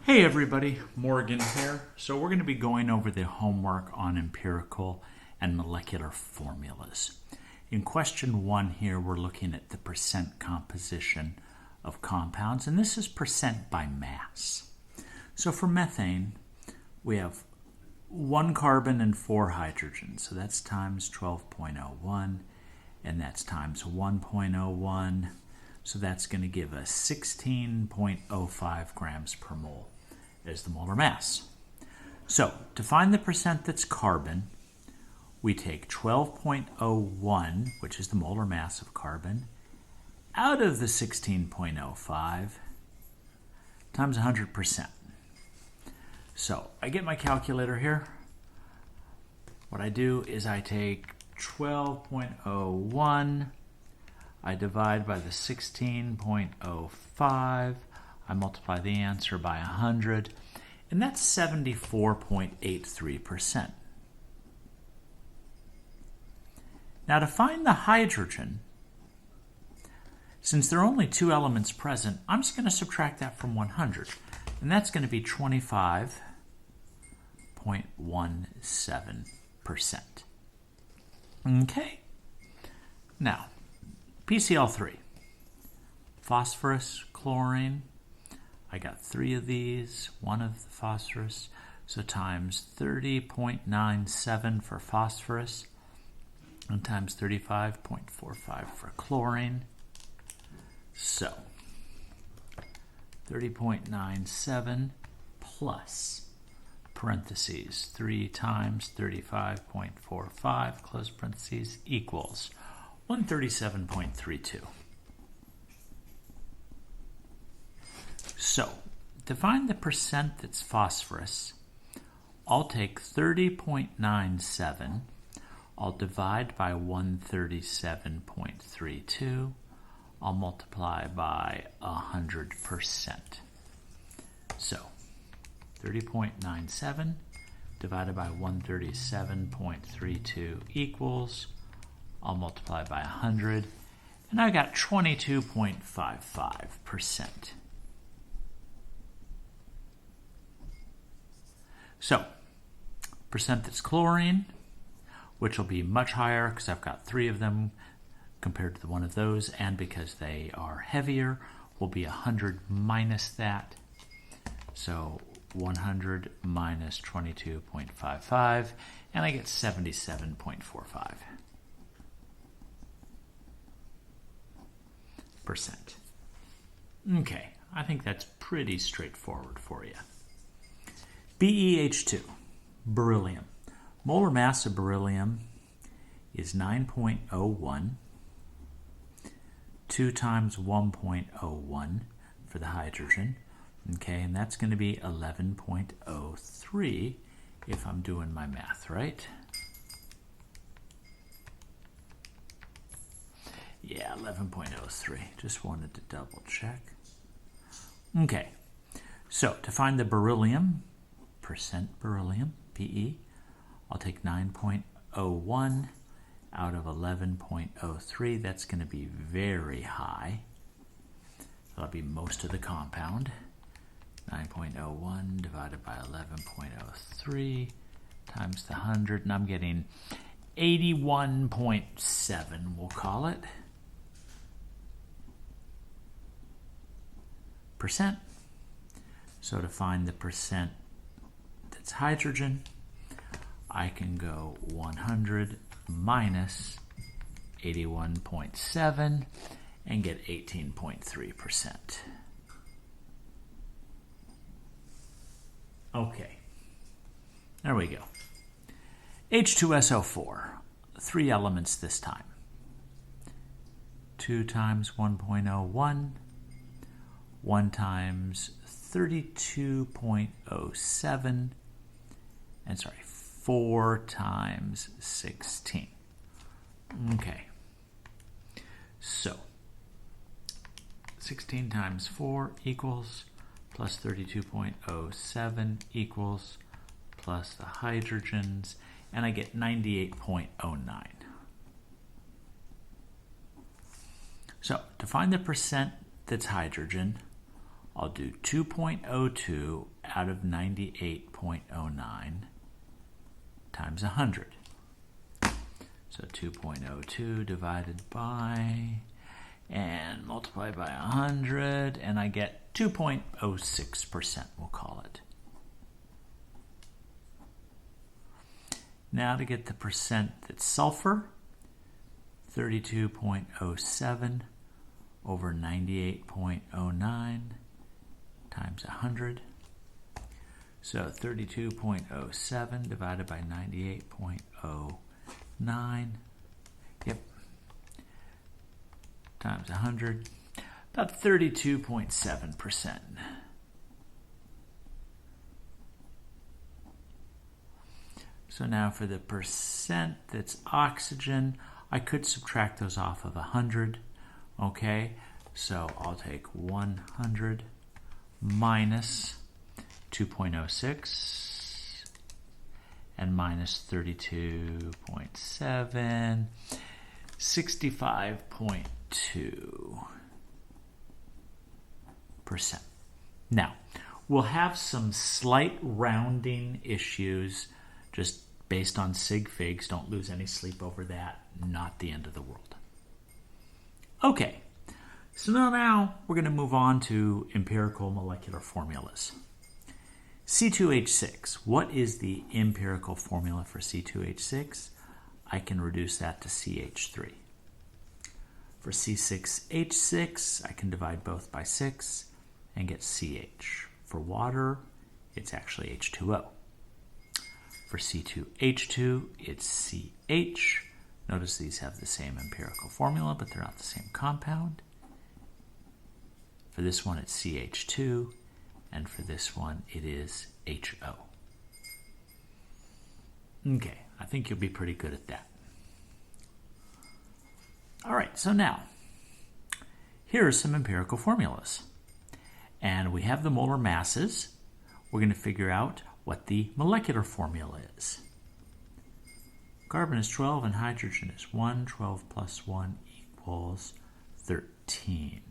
Hey everybody, Morgan here. So we're going to be going over the homework on empirical and molecular formulas. In question 1 here, we're looking at the percent composition of compounds, and this is percent by mass. So for methane, we have 1 carbon and 4 hydrogens, so that's times 12.01, and that's times 1.01. So that's going to give us 16.05 grams per mole as the molar mass. So to find the percent that's carbon, we take 12.01, which is the molar mass of carbon, out of the 16.05 times 100%. So I get my calculator here. What I do is I take 12.01, I divide by the 16.05, I multiply the answer by 100, and that's 74.83%. Now to find the hydrogen, since there are only 2 elements present, I'm just going to subtract that from 100, and that's going to be 25.17%. Okay? Now, PCl3, phosphorus, chlorine. I got 3 of these, 1 of the phosphorus, so times 30.97 for phosphorus, and times 35.45 for chlorine. So, 30.97 plus, parentheses, 3 times 35.45, close parentheses, equals 137.32. So, to find the percent that's phosphorus, I'll take 30.97, I'll divide by 137.32, I'll multiply by 100%. So, 30.97 divided by 137.32 equals, I'll multiply by 100, and I got 22.55%. So, percent that's chlorine, which will be much higher because I've got 3 of them compared to the 1 of those, and because they are heavier, will be 100 minus that. So 100 minus 22.55, and I get 77.45%. Okay, I think that's pretty straightforward for you. BeH2, beryllium. Molar mass of beryllium is 9.01. 2 times 1.01 for the hydrogen. Okay, and that's going to be 11.03 if I'm doing my math right. Yeah, 11.03. Just wanted to double check. Okay, so to find the beryllium, percent beryllium, Be, I'll take 9.01 out of 11.03. That's going to be very high. That'll be most of the compound. 9.01 divided by 11.03 times the 100, and I'm getting 81.7, we'll call it, percent. So to find the percent that's hydrogen, I can go 100 minus 81.7 and get 18.3%. Okay, there we go. H2SO4, 3 elements this time. 2 times 1.01, 1 times 32.07, and 4 times 16. Okay, so 16 times 4 equals, plus 32.07 equals, plus the hydrogens, and I get 98.09. So to find the percent that's hydrogen, I'll do 2.02 out of 98.09 times 100. So 2.02 divided by, and multiply by 100, and I get 2.06%, we'll call it. Now to get the percent that's sulfur, 32.07 over 98.09 times 100. So 32.07 divided by 98.09, yep, times 100, about 32.7%. So now for the percent that's oxygen, I could subtract those off of 100, okay? So I'll take 100 minus 2.06 and minus 32.7, 65.2%. Now, we'll have some slight rounding issues just based on sig figs. Don't lose any sleep over that. Not the end of the world. Okay, so now we're going to move on to empirical molecular formulas. C2H6. What is the empirical formula for C2H6? I can reduce that to CH3. For C6H6, I can divide both by 6 and get CH. For water, it's actually H2O. For C2H2, it's CH. Notice these have the same empirical formula, but they're not the same compound. For this one, it's CH2, and for this one, it is HO. Okay, I think you'll be pretty good at that. All right, so now, here are some empirical formulas. And we have the molar masses. We're going to figure out what the molecular formula is. Carbon is 12 and hydrogen is 1. 12 plus 1 equals 13.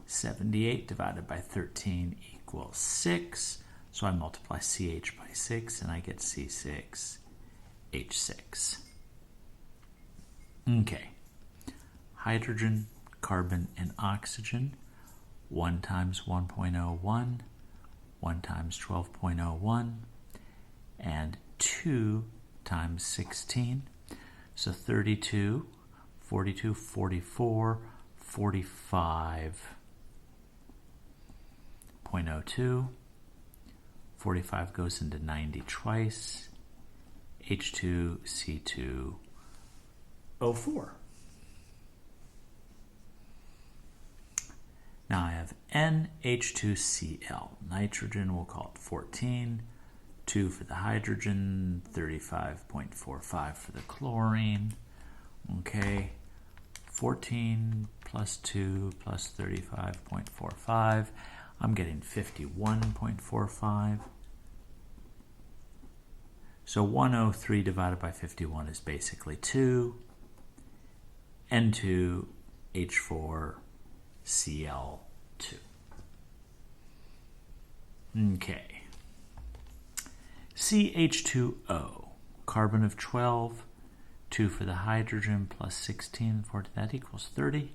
78 divided by 13 equals 6. So I multiply CH by 6 and I get C6H6. Okay. Hydrogen, carbon, and oxygen. 1 times 1.01, 1 times 12.01, and 2 times 16. So 32, 42, 44, 45.02. 45 goes into 90 twice. H2C2O4. Now I have NH2Cl. Nitrogen, we'll call it 14. 2 for the hydrogen, 35.45 for the chlorine. Okay, 14 plus 2 plus 35.45. I'm getting 51.45. So 103 divided by 51 is basically 2. N2H4Cl2. Okay. CH2O, carbon of 12, 2 for the hydrogen plus 16, 4 to that equals 30.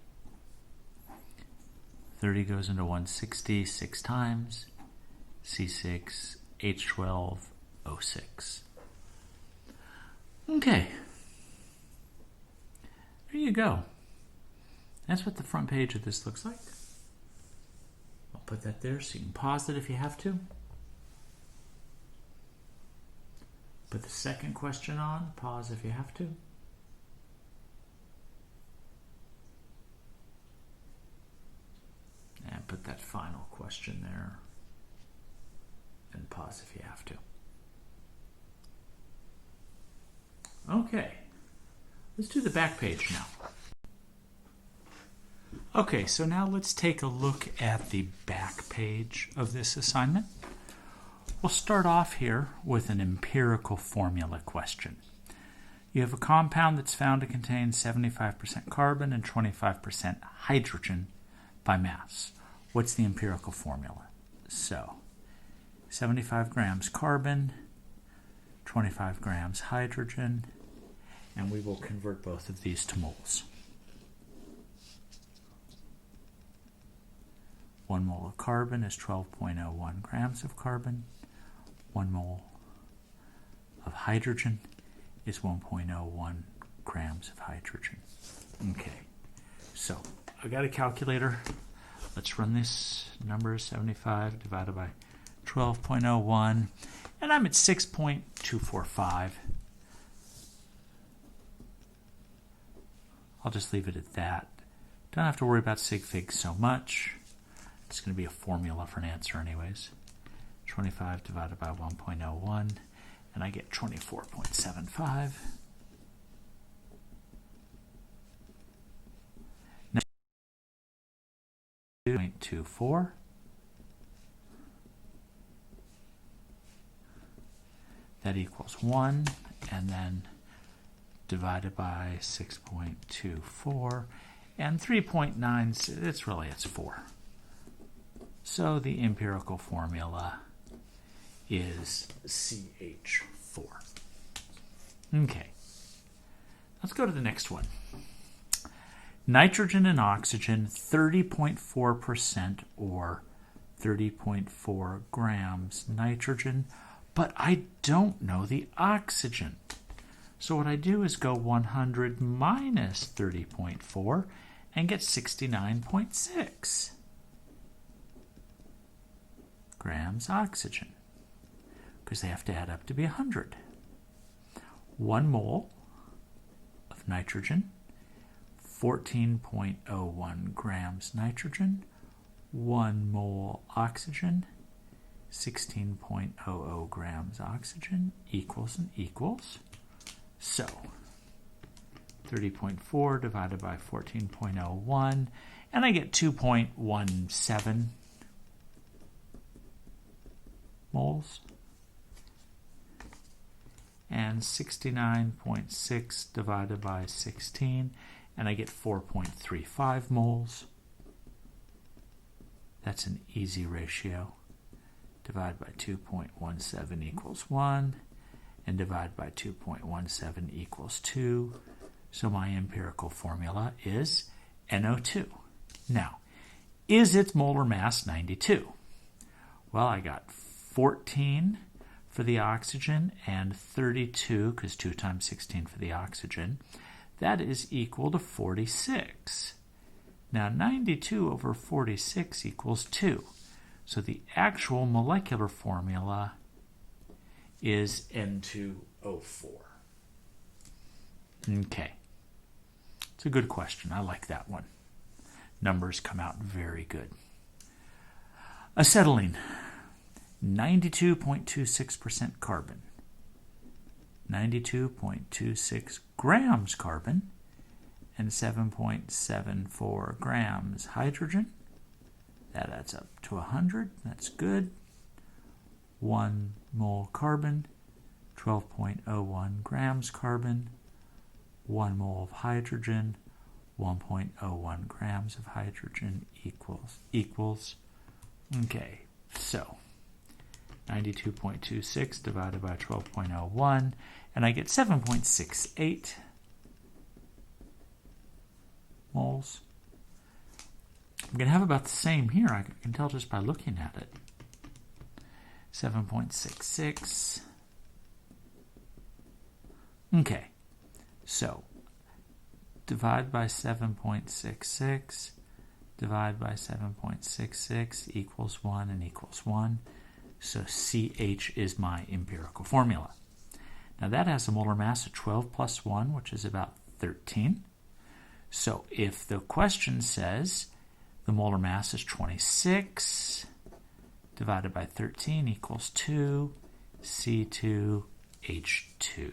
30 goes into 160 6 times. C6H12O6. Okay. There you go. That's what the front page of this looks like. I'll put that there so you can pause it if you have to. Put the second question on, pause if you have to. And put that final question there. And pause if you have to. Okay, let's do the back page now. Okay, so now let's take a look at the back page of this assignment. We'll start off here with an empirical formula question. You have a compound that's found to contain 75% carbon and 25% hydrogen by mass. what's the empirical formula? So 75 grams carbon, 25 grams hydrogen, and we will convert both of these to moles. 1 mole of carbon is 12.01 grams of carbon. 1 mole of hydrogen is 1.01 grams of hydrogen. Okay, so I got a calculator. Let's run this number, 75 divided by 12.01, and I'm at 6.245. I'll just leave it at that. Don't have to worry about sig figs so much. It's going to be a formula for an answer anyways. 25 divided by 1.01, and I get 24.75. Now, 2.24. That equals 1, and then divided by 6.24, and 3.9, it's 4. So the empirical formula is CH4. Okay, let's go to the next one. Nitrogen and oxygen, 30.4% or 30.4 grams nitrogen, but I don't know the oxygen. So what I do is go 100 minus 30.4 and get 69.6 grams oxygen, because they have to add up to be 100. 1 mole of nitrogen, 14.01 grams nitrogen. 1 mole oxygen, 16.00 grams oxygen, equals and equals. So 30.4 divided by 14.01, and I get 2.17 moles. And 69.6 divided by 16, and I get 4.35 moles. That's an easy ratio. Divide by 2.17 equals 1, and divide by 2.17 equals 2. So my empirical formula is NO2. Now, is its molar mass 92? Well, I got 14 for the oxygen and 32, because 2 times 16 for the oxygen. That is equal to 46. Now 92 over 46 equals 2. So the actual molecular formula is N2O4. Okay. It's a good question. I like that one. Numbers come out very good. Acetylene, 92.26% carbon. 92.26 grams carbon and 7.74 grams hydrogen. That adds up to 100. That's good. 1 mole carbon, 12.01 grams carbon. 1 mole of hydrogen, 1.01 grams of hydrogen equals. Okay, so 92.26 divided by 12.01, and I get 7.68 moles. I'm going to have about the same here. I can tell just by looking at it. 7.66. Okay, so divide by 7.66, divide by 7.66 equals 1 and equals 1. So CH is my empirical formula. Now that has a molar mass of 12 plus 1, which is about 13. So if the question says the molar mass is 26 divided by 13 equals 2, C2H2.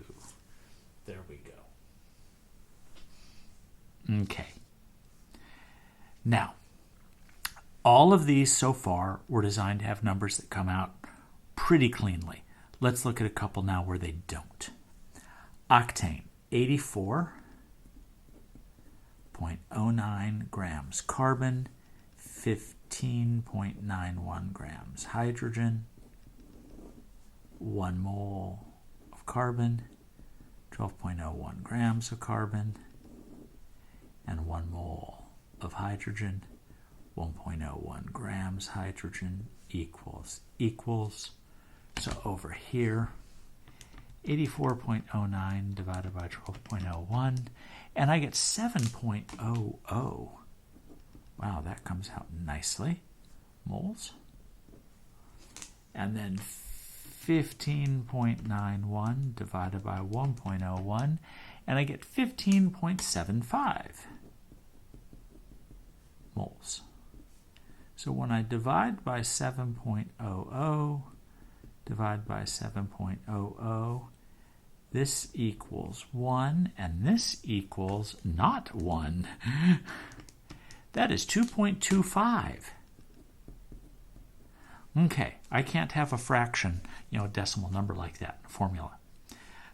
There we go. Okay. Now, all of these so far were designed to have numbers that come out pretty cleanly. Let's look at a couple now where they don't. Octane, 84.09 grams carbon, 18.91 grams hydrogen, 1 mole of carbon, 12.01 grams of carbon, and 1 mole of hydrogen, 1.01 grams hydrogen equals. So over here, 84.09 divided by 12.01, and I get 7.00. Wow, that comes out nicely. Moles. And then 15.91 divided by 1.01, and I get 15.75 moles. So when I divide by 7.00, divide by 7.00, this equals 1, and this equals not 1. That is 2.25. Okay, I can't have a fraction, a decimal number like that in a formula.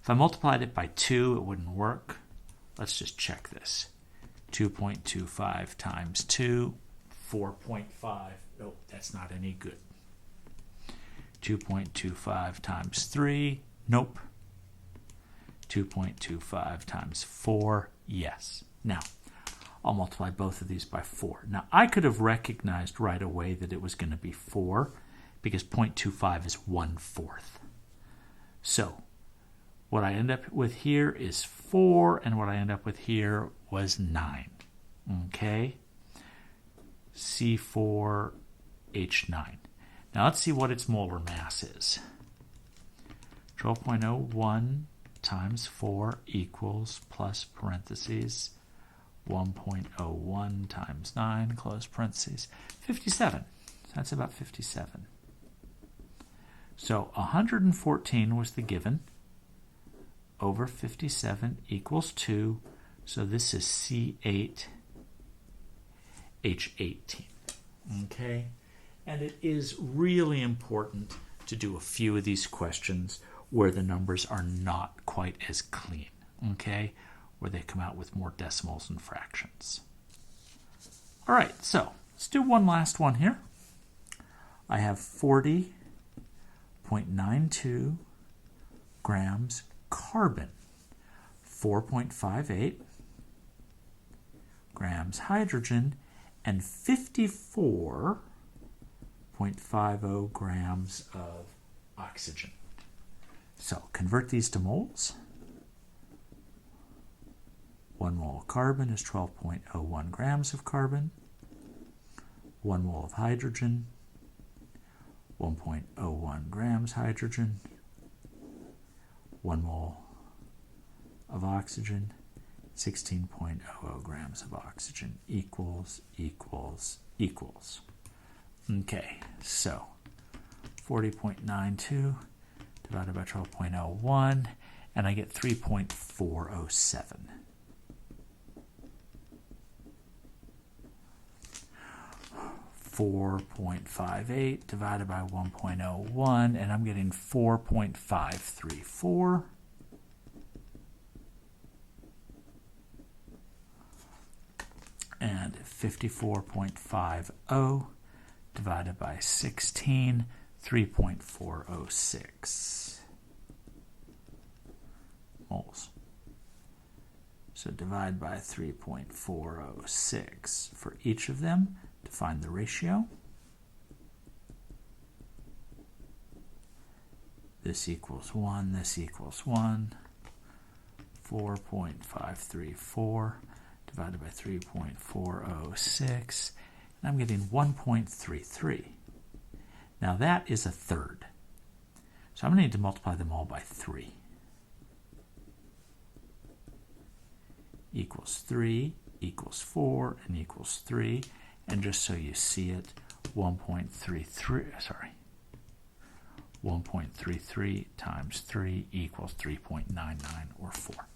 If I multiplied it by 2, it wouldn't work. Let's just check this. 2.25 times 2, 4.5. Nope, that's not any good. 2.25 times 3, nope. 2.25 times 4, yes. Now, I'll multiply both of these by 4. Now, I could have recognized right away that it was going to be 4 because 0.25 is 1/4. So, what I end up with here is 4, and what I end up with here was 9. Okay? C4H9. Now, let's see what its molar mass is. 12.01 times 4 equals, plus parentheses, 1.01 times 9, close parentheses, 57. That's about 57. So 114 was the given, over 57 equals 2, so this is C8H18. Okay? And it is really important to do a few of these questions where the numbers are not quite as clean, okay? Where they come out with more decimals and fractions. All right, so let's do one last one here. I have 40.92 grams carbon, 4.58 grams hydrogen, and 54.50 grams of oxygen. So convert these to moles. 1 mole of carbon is 12.01 grams of carbon. 1 mole of hydrogen, 1.01 grams hydrogen. 1 mole of oxygen, 16.00 grams of oxygen equals. Okay, so 40.92 divided by 12.01, and I get 3.407. .58 divided by 1.01, and I'm getting 4.534. And 54.50 divided by 16, 3.406 moles. So divide by 3.406 for each of them to find the ratio. This equals 1, this equals 1. 4.534 divided by 3.406, and I'm getting 1.33. Now that is a third. So I'm going to need to multiply them all by 3. Equals 3, equals 4, and equals 3. And just so you see it, 1.33 times 3 equals 3.99, or 4.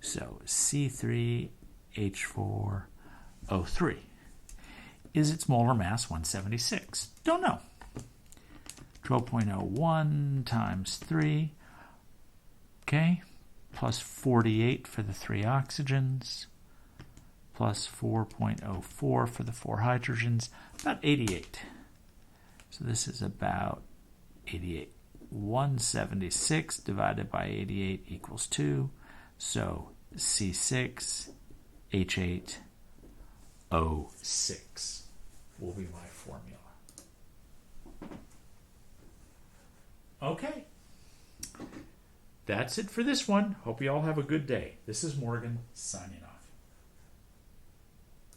So C3H4O3. Is its molar mass 176? Don't know. 12.01 times 3, okay, plus 48 for the 3 oxygens, plus 4.04 for the 4 hydrogens, about 88. So this is about 88. 176 divided by 88 equals 2. So C6, H8, O6 will be my formula. Okay. That's it for this one. Hope you all have a good day. This is Morgan signing off.